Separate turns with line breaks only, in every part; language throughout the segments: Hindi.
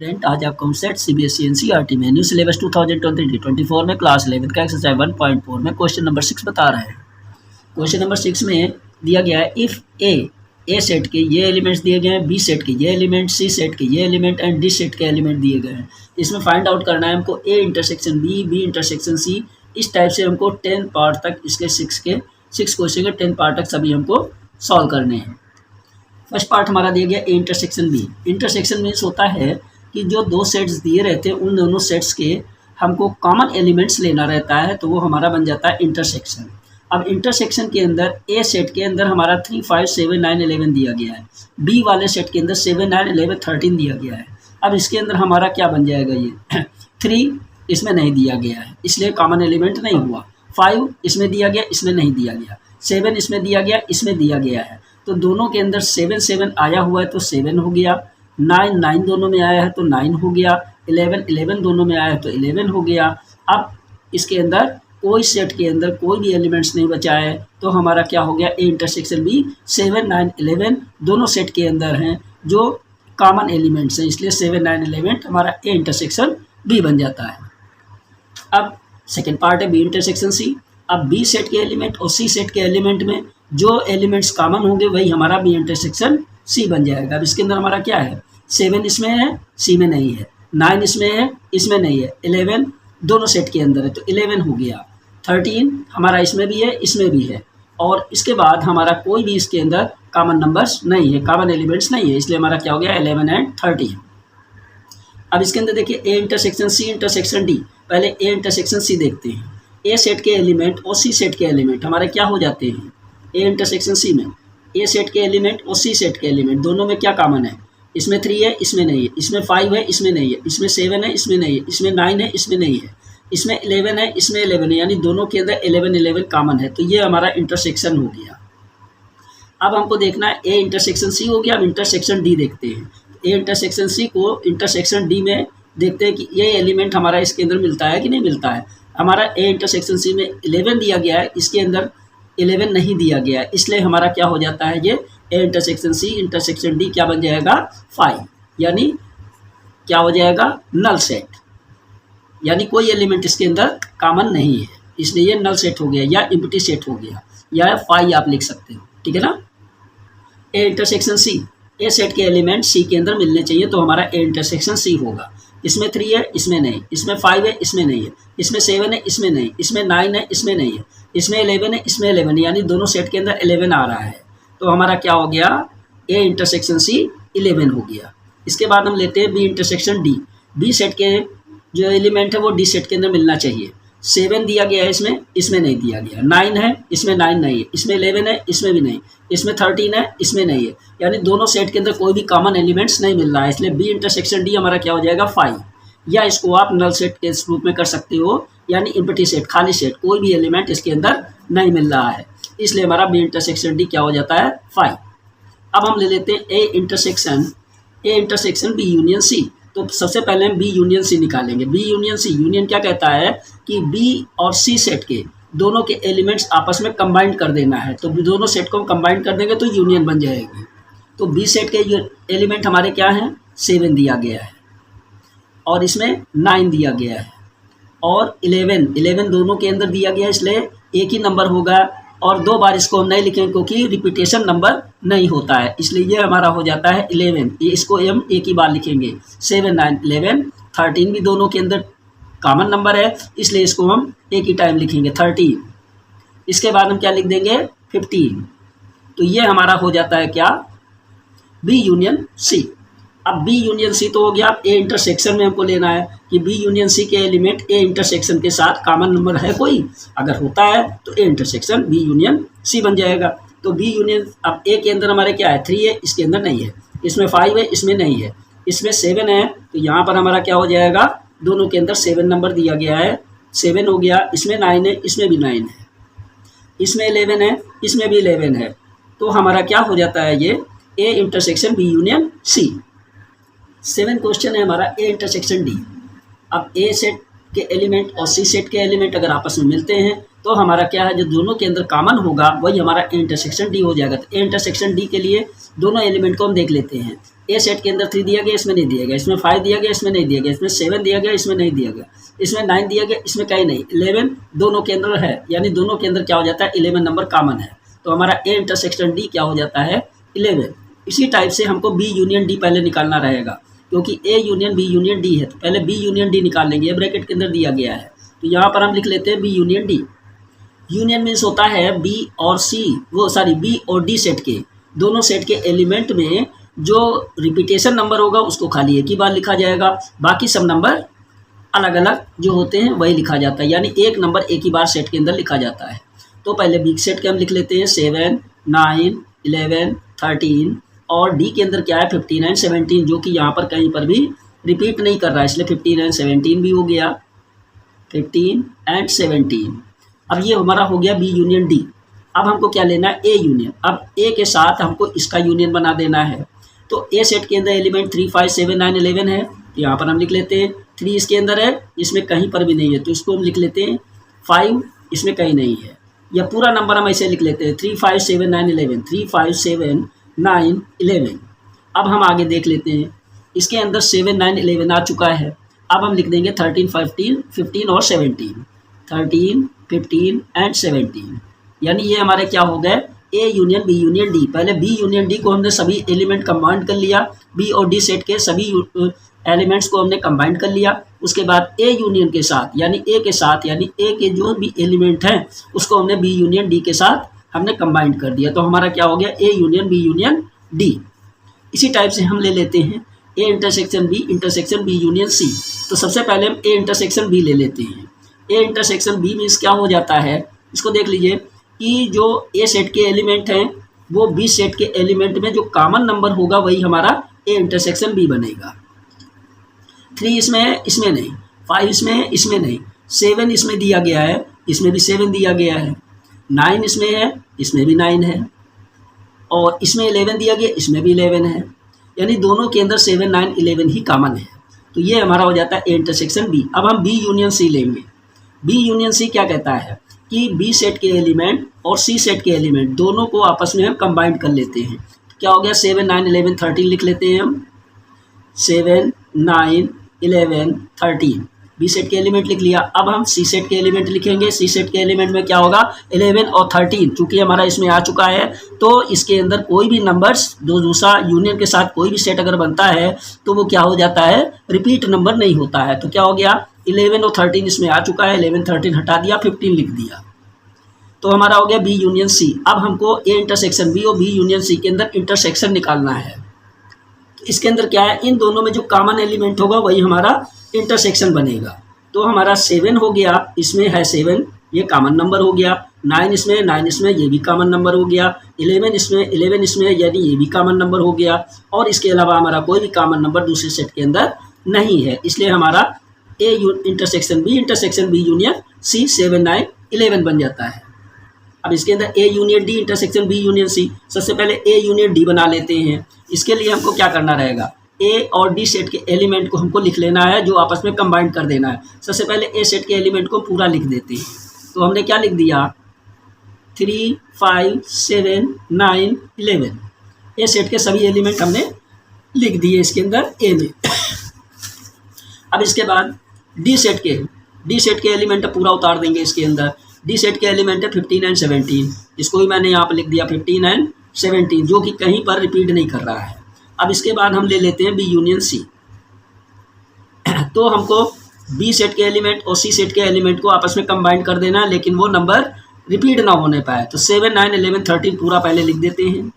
स्टूडेंट, आज आपका हम सेट सीबीएसई एनसीईआरटी में न्यू सिलेबस 2023-24 में क्लास 11 का एक्सरसाइज 1.4 में क्वेश्चन नंबर 6 बता रहे हैं। क्वेश्चन नंबर 6 में दिया गया है इफ़ ए सेट के ये एलिमेंट्स दिए गए हैं, बी सेट के ये एलिमेंट, सी सेट के ये एलिमेंट एंड डी सेट के एलिमेंट दिए गए हैं। इसमें फाइंड आउट करना है हमको A intersection B, B intersection C. इस टाइप से हमको 10 पार्ट तक इसके 6 क्वेश्चन के 10 पार्ट तक सभी हमको सॉल्व करने हैं। फर्स्ट पार्ट हमारा दिया गया A intersection B. Intersection means होता है कि जो दो सेट्स दिए रहते हैं उन दोनों सेट्स के हमको कॉमन एलिमेंट्स लेना रहता है, तो वो हमारा बन जाता है इंटरसेक्शन। अब इंटरसेक्शन के अंदर ए सेट के अंदर हमारा 3, 5, 7, 9, 11 दिया गया है, बी वाले सेट के अंदर 7, 9, 11, 13 दिया गया है। अब इसके अंदर हमारा क्या बन जाएगा, ये 3 इसमें नहीं दिया गया है इसलिए कॉमन एलिमेंट नहीं हुआ, 5 इसमें दिया गया, इसमें नहीं दिया गया, 7 इसमें दिया गया, इसमें दिया गया है, तो दोनों के अंदर 7, 7 आया हुआ है तो 7 हो गया, 9, 9 दोनों में आया है तो 9 हो गया, 11, 11 दोनों में आया है तो 11 हो गया। अब इसके अंदर कोई सेट के अंदर कोई भी एलिमेंट्स नहीं बचा है तो हमारा क्या हो गया, ए इंटरसेक्शन बी। 7, 9, 11 दोनों सेट के अंदर हैं जो कॉमन एलिमेंट्स हैं, इसलिए 7, 9, 11 हमारा ए इंटरसेक्शन बी बन जाता है। अब सेकेंड पार्ट है बी इंटरसेक्शन सी। अब बी सेट के एलिमेंट और सी सेट के एलिमेंट में जो एलिमेंट्स कॉमन होंगे वही हमारा बी इंटरसेक्शन सी बन जाएगा। अब इसके अंदर हमारा क्या है, 7 इसमें है, सी में नहीं है, 9 इसमें है, इसमें नहीं है, 11 दोनों सेट के अंदर है तो 11 हो गया, 13 हमारा इसमें भी है, इसमें भी है, और इसके बाद हमारा कोई भी इसके अंदर कॉमन नंबर्स नहीं है, कॉमन एलिमेंट्स नहीं है, इसलिए हमारा क्या हो गया 11 एंड 13। अब इसके अंदर देखिए A intersection C intersection D. पहले ए इंटरसेक्शन सी देखते हैं। ए सेट के एलिमेंट और सी सेट के एलिमेंट हमारे क्या हो जाते हैं, ए इंटरसेक्शन सी में ए सेट के एलिमेंट और सी सेट के एलिमेंट दोनों में क्या कॉमन है, इसमें 3 है, इसमें नहीं है, इसमें 5 है, इसमें नहीं है, इसमें 7 है, इसमें नहीं है, इसमें 9 है, इसमें नहीं है, इसमें 11 है, इसमें 11 है, यानी दोनों के अंदर 11, 11 कॉमन है, तो ये हमारा इंटरसेक्शन हो गया। अब हमको देखना है ए इंटरसेक्शन सी हो गया। अब इंटरसेक्शन डी देखते हैं। ए इंटरसेक्शन सी को इंटरसेक्शन डी में देखते हैं कि ये एलिमेंट हमारा इसके अंदर मिलता है कि नहीं मिलता है। हमारा ए इंटरसेक्शन सी में 11 दिया गया है, इसके अंदर 11 नहीं दिया गया है, इसलिए हमारा क्या हो जाता है, ये A intersection C intersection D क्या बन जाएगा 5, यानी क्या हो जाएगा नल सेट, यानी कोई एलिमेंट इसके अंदर कॉमन नहीं है, इसलिए ये नल सेट हो गया या एम्प्टी सेट हो गया, या 5 आप लिख सकते हो, ठीक है ना। A intersection C, A set के एलिमेंट सी के अंदर मिलने चाहिए तो हमारा ए इंटरसेक्शन सी होगा। इसमें 3 है, इसमें नहीं, इसमें 5 है, इसमें नहीं है, इसमें 7 है, इसमें नहीं, इसमें 9 है, इसमें नहीं है, इसमें 11 है, इसमें 11 है, यानी दोनों सेट के अंदर 11 आ रहा है, तो हमारा क्या हो गया ए इंटरसेक्शन सी 11 हो गया। इसके बाद हम लेते हैं B intersection D. B set के जो एलिमेंट है वो डी सेट के अंदर मिलना चाहिए। 7 दिया गया है, इसमें नहीं दिया गया, 9 है, इसमें 9 नहीं है, इसमें 11 है, इसमें भी नहीं, इसमें 13 है, इसमें नहीं है, यानी दोनों सेट के अंदर कोई भी कॉमन एलिमेंट्स नहीं मिल रहा है, इसलिए बी इंटरसेक्शन डी हमारा क्या हो जाएगा 5, या इसको आप नल सेट के रूप में कर सकते हो, यानी एम्प्टी सेट, खाली सेट, कोई भी एलिमेंट इसके अंदर नहीं मिल रहा है, इसलिए हमारा बी इंटरसेक्शन डी क्या हो जाता है 5। अब हम ले लेते हैं A intersection B union C. तो सबसे पहले हम बी यूनियन सी निकालेंगे। बी यूनियन सी, यूनियन क्या कहता है कि बी और सी सेट के दोनों के एलिमेंट्स आपस में कंबाइंड कर देना है, तो दोनों सेट को हम कंबाइंड कर देंगे तो यूनियन बन जाएगी। तो बी सेट के एलिमेंट हमारे क्या हैं, 7 दिया गया है, और इसमें 9 दिया गया है, और 11 दोनों के अंदर दिया गया है, इसलिए एक ही नंबर होगा, और 2 बार इसको हम नहीं लिखेंगे क्योंकि रिपीटेशन नंबर नहीं होता है, इसलिए ये हमारा हो जाता है 11, ये इसको हम एक ही बार लिखेंगे। 7, 9, 11, 13 भी दोनों के अंदर कॉमन नंबर है, इसलिए इसको हम एक ही टाइम लिखेंगे 13। इसके बाद हम क्या लिख देंगे 15, तो ये हमारा हो जाता है क्या बी यूनियन सी। अब बी यूनियन सी तो हो गया। अब ए इंटरसेक्शन में हमको लेना है कि बी यूनियन सी के एलिमेंट ए इंटरसेक्शन के साथ कॉमन नंबर है कोई, अगर होता है तो A intersection B union C बन जाएगा। तो बी यूनियन, अब ए के अंदर हमारे क्या है 3 है, इसके अंदर नहीं है, इसमें 5 है, इसमें नहीं है, इसमें 7 है, तो यहाँ पर हमारा क्या हो जाएगा, दोनों के अंदर 7 नंबर दिया गया है, 7 हो गया, इसमें 9 है, इसमें भी 9 है, इसमें 11 है, इसमें भी 11 है, तो हमारा क्या हो जाता है ये A intersection B union C. 7 question है हमारा ए इंटरसेक्शन डी। अब ए सेट के एलिमेंट और सी सेट के एलिमेंट अगर आपस में मिलते हैं तो हमारा क्या है, जो दोनों के अंदर कॉमन होगा वही हमारा ए इंटरसेक्शन डी हो जाएगा। तो ए इंटरसेक्शन डी के लिए दोनों एलिमेंट को हम देख लेते हैं। ए सेट के अंदर 3 दिया गया, इसमें नहीं दिया गया, इसमें 5 दिया गया, इसमें नहीं दिया गया, इसमें 7 दिया गया, इसमें नहीं दिया गया, इसमें 9 दिया गया, इसमें कहीं नहीं, 11 दोनों के अंदर है, यानी दोनों के अंदर क्या हो जाता है 11 नंबर कॉमन है, तो हमारा ए इंटरसेक्शन डी क्या हो जाता है 11। इसी टाइप से हमको बी यूनियन डी पहले निकालना रहेगा, क्योंकि A union B union D है, तो पहले बी यूनियन डी निकाल लेंगे, ये ब्रैकेट के अंदर दिया गया है, तो यहाँ पर हम लिख लेते हैं B union D. Union means होता है बी और सी, बी और डी सेट के दोनों सेट के एलिमेंट में जो रिपीटेशन नंबर होगा उसको खाली एक ही बार लिखा जाएगा, बाकी सब नंबर अलग अलग जो होते हैं वही लिखा जाता है, यानी एक नंबर एक ही बार सेट के अंदर लिखा जाता है। तो पहले बी सेट के हम लिख लेते हैं 7, 9, 11, 13 और डी के अंदर क्या है 15 एंड 17, जो कि यहाँ पर कहीं पर भी रिपीट नहीं कर रहा है, इसलिए 15 एंड 17 भी हो गया, 15 एंड 17। अब ये हमारा हो गया बी यूनियन डी। अब हमको क्या लेना है ए यूनियन। अब ए के साथ हमको इसका यूनियन बना देना है, तो ए सेट के अंदर एलिमेंट 3, 5, 7, 9, 11 है, तो यहाँ पर हम लिख लेते हैं 3 इसके अंदर है, इसमें कहीं पर भी नहीं है, तो इसको हम लिख लेते हैं 5, इसमें कहीं नहीं है, या पूरा नंबर हम ऐसे लिख लेते हैं 3, 5, 7, 9, 11, 3, 5, 7, 9, 11। अब हम आगे देख लेते हैं, इसके अंदर 7, 9, 11 आ चुका है, अब हम लिख देंगे 13, 15 और 17, 13, 15 एंड 17, यानी ये हमारे क्या हो गए A union B union D. पहले बी यूनियन डी को हमने सभी एलिमेंट कंबाइंड कर लिया, बी और डी सेट के सभी एलिमेंट्स को हमने कंबाइंड कर लिया, उसके बाद ए यूनियन के साथ यानी ए के जो भी एलिमेंट हैं उसको हमने बी यूनियन डी के साथ हमने कंबाइंड कर दिया, तो हमारा क्या हो गया A union B union D. इसी टाइप से हम ले लेते हैं A intersection B union C. तो सबसे पहले हम ए इंटरसेक्शन बी ले लेते हैं। ए इंटरसेक्शन बी मीन्स क्या हो जाता है, इसको देख लीजिए कि जो ए सेट के एलिमेंट हैं वो बी सेट के एलिमेंट में जो कॉमन नंबर होगा वही हमारा ए इंटरसेक्शन बी बनेगा। 3 इसमें है, इसमें नहीं, 5 इसमें है, इसमें नहीं, 7 इसमें दिया गया है, इसमें भी 7 दिया गया है, 9 इसमें है, इसमें भी 9 है, और इसमें 11 दिया गया, इसमें भी 11 है, यानी दोनों के अंदर 7, 9, 11 ही कॉमन है, तो ये हमारा हो जाता है ए इंटरसेक्शन बी। अब हम बी यूनियन सी लेंगे। बी यूनियन सी क्या कहता है कि बी सेट के एलिमेंट और सी सेट के एलिमेंट दोनों को आपस में हम कंबाइंड कर लेते हैं, तो क्या हो गया 7, 9, 11, 13 लिख लेते हैं हम, 7, 9, 11, 13 बी सेट के एलिमेंट लिख लिया। अब हम सी सेट के एलिमेंट लिखेंगे। सी सेट के एलिमेंट में क्या होगा 11 और 13, चूंकि हमारा इसमें आ चुका है तो इसके अंदर कोई भी नंबर्स दूसरा यूनियन के साथ कोई भी सेट अगर बनता है तो वो क्या हो जाता है रिपीट नंबर नहीं होता है, तो क्या हो गया 11 और 13 इसमें आ चुका है, 11, 13 हटा दिया, 15 लिख दिया, तो हमारा हो गया बी यूनियन सी। अब हमको ए इंटरसेक्शन बी और बी यूनियन सी के अंदर इंटरसेक्शन निकालना है। तो इसके अंदर क्या है, इन दोनों में जो कॉमन एलिमेंट होगा वही हमारा इंटरसेक्शन बनेगा। तो हमारा 7 हो गया, इसमें है 7, ये कॉमन नंबर हो गया, 9 इसमें ये भी कॉमन नंबर हो गया, 11 इसमें यानी ये भी कॉमन नंबर हो गया, और इसके अलावा हमारा कोई भी कॉमन नंबर दूसरे सेट के अंदर नहीं है, इसलिए हमारा A intersection B union C 7, 9, 11 बन जाता है। अब इसके अंदर A union D intersection B union C, सबसे पहले ए यूनियन डी बना लेते हैं। इसके लिए हमको क्या करना रहेगा, ए और डी सेट के एलिमेंट को हमको लिख लेना है, जो आपस में कंबाइन कर देना है। सबसे पहले ए सेट के एलिमेंट को पूरा लिख देते हैं, तो हमने क्या लिख दिया 3, 5, 7, 9, 11 ए सेट के सभी एलिमेंट हमने लिख दिए इसके अंदर ए में। अब इसके बाद डी सेट के एलिमेंट पूरा उतार देंगे इसके अंदर। डी सेट के एलिमेंट है 15 एंड 17, इसको भी मैंने यहाँ पर लिख दिया 15 एंड 17, जो कि कहीं पर रिपीट नहीं कर रहा है। अब इसके बाद हम ले लेते हैं बी यूनियन सी। तो हमको बी सेट के एलिमेंट और सी सेट के एलिमेंट को आपस में कंबाइन कर देना है, लेकिन वो नंबर रिपीट ना होने पाए, तो 7, 9, 11, 13 पूरा पहले लिख देते हैं,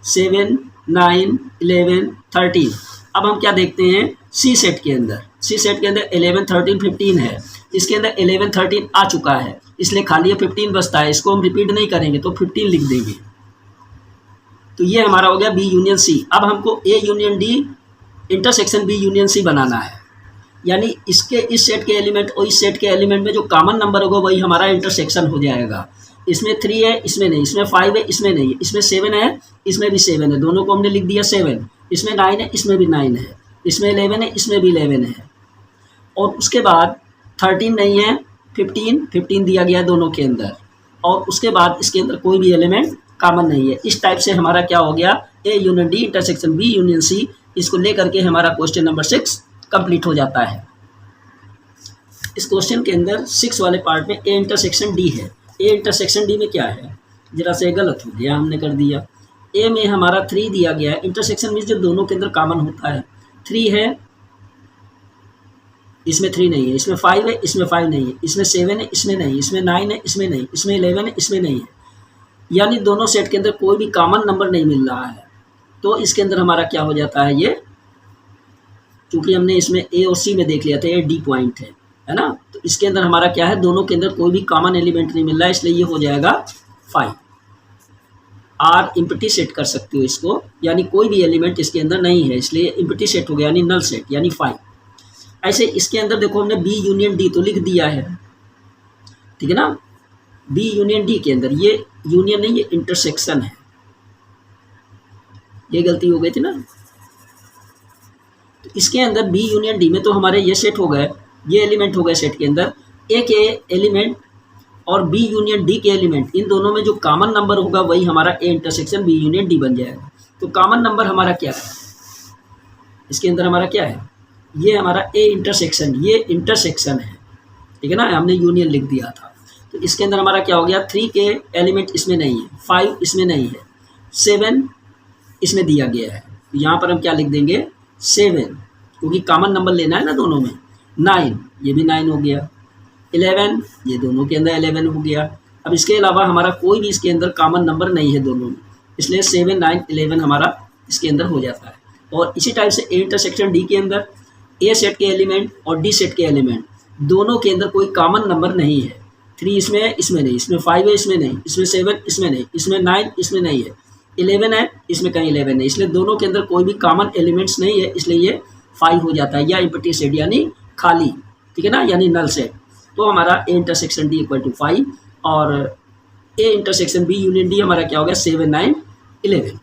7, 9, 11, 13। अब हम क्या देखते हैं सी सेट के अंदर 11, 13, 15 है, इसके अंदर 11, 13 आ चुका है, इसलिए खाली 15 बचता है, इसको हम रिपीट नहीं करेंगे तो 15 लिख देंगे। तो ये हमारा हो गया बी यूनियन सी। अब हमको A union D intersection B union C बनाना है, यानी इसके इस सेट के एलिमेंट और इस सेट के एलिमेंट में जो कॉमन नंबर होगा वही हमारा इंटरसेक्शन हो जाएगा। इसमें 3 है, इसमें नहीं, इसमें 5 है, इसमें नहीं, इसमें 7 है, इसमें भी 7 है, दोनों को हमने लिख दिया 7, इसमें 9 है, इसमें भी 9 है, इसमें 11 है, इसमें भी 11 है, और उसके बाद 13 नहीं है, 15 दिया गया दोनों के अंदर, और उसके बाद इसके अंदर कोई भी एलिमेंट कॉमन नहीं है। इस टाइप से हमारा क्या हो गया A union D intersection B union C, इसको लेकर के हमारा क्वेश्चन नंबर 6 कंप्लीट हो जाता है। इस क्वेश्चन के अंदर 6 वाले पार्ट में ए इंटरसेक्शन डी है। ए इंटरसेक्शन डी में क्या है, जरा से गलत हो गया, हमने कर दिया। ए में हमारा 3 दिया गया है। इंटरसेक्शन मीन्स जो दोनों के अंदर कॉमन होता है। 3 है, इसमें 3 नहीं है, इसमें 5 है, इसमें 5 नहीं है, इसमें 7 है, इसमें नहीं, इसमें 9 है, इसमें नहीं, इसमें 11 है, इसमें नहीं है। यानी दोनों सेट के अंदर कोई भी कॉमन नंबर नहीं मिल रहा है। तो इसके अंदर हमारा क्या हो जाता है, ये चूंकि हमने इसमें ए और सी में देख लिया था, ये डी पॉइंट है ना, तो इसके अंदर हमारा क्या है, दोनों के अंदर कोई भी कॉमन एलिमेंट नहीं मिल रहा है, इसलिए ये हो जाएगा 5। आर इम्पटी सेट कर सकते हो इसको, यानी कोई भी एलिमेंट इसके अंदर नहीं है, इसलिए इम्पटी सेट हो गया, यानी नल सेट, यानी 5। ऐसे इसके अंदर देखो हमने बी यूनियन डी तो लिख दिया है, ठीक है ना। बी यूनियन डी के अंदर ये यूनियन नहीं, ये इंटरसेक्शन है, ये गलती हो गई थी ना। तो इसके अंदर बी यूनियन डी में तो हमारे ये सेट हो गए, ये एलिमेंट हो गए सेट के अंदर। ए के एलिमेंट और बी यूनियन डी के एलिमेंट, इन दोनों में जो कॉमन नंबर होगा वही हमारा A intersection B union D बन जाएगा। तो कॉमन नंबर हमारा क्या है, इसके अंदर हमारा क्या है, ये हमारा ए इंटरसेक्शन, ये इंटरसेक्शन है, ठीक है ना, हमने यूनियन लिख दिया था। तो इसके अंदर हमारा क्या हो गया, 3 के एलिमेंट इसमें नहीं है, 5 इसमें नहीं है, 7 इसमें दिया गया है, तो यहाँ पर हम क्या लिख देंगे 7, क्योंकि कॉमन नंबर लेना है ना दोनों में। 9 ये भी 9 हो गया, 11 ये दोनों के अंदर 11 हो गया। अब इसके अलावा हमारा कोई भी इसके अंदर कॉमन नंबर नहीं है दोनों में, इसलिए 7, 9, 11 हमारा इसके अंदर हो जाता है। और इसी टाइप से ए इंटरसेक्शन डी के अंदर ए सेट के एलिमेंट और डी सेट के एलिमेंट दोनों के अंदर कोई कॉमन नंबर नहीं है। 3 इसमें है, इसमें नहीं, इसमें 5 है, इसमें नहीं, इसमें 7 इसमें नहीं, इसमें 9 इसमें नहीं है, 11 है, इसमें कहीं 11 नहीं, इसलिए दोनों के अंदर कोई भी कॉमन एलिमेंट्स नहीं है, इसलिए ये 5 हो जाता है, या इम्पटी सेट यानी खाली, ठीक है ना, यानी नल सेट। तो हमारा A intersection D equal to 5 और A intersection B union D हमारा क्या हो गया 7, 9, 11।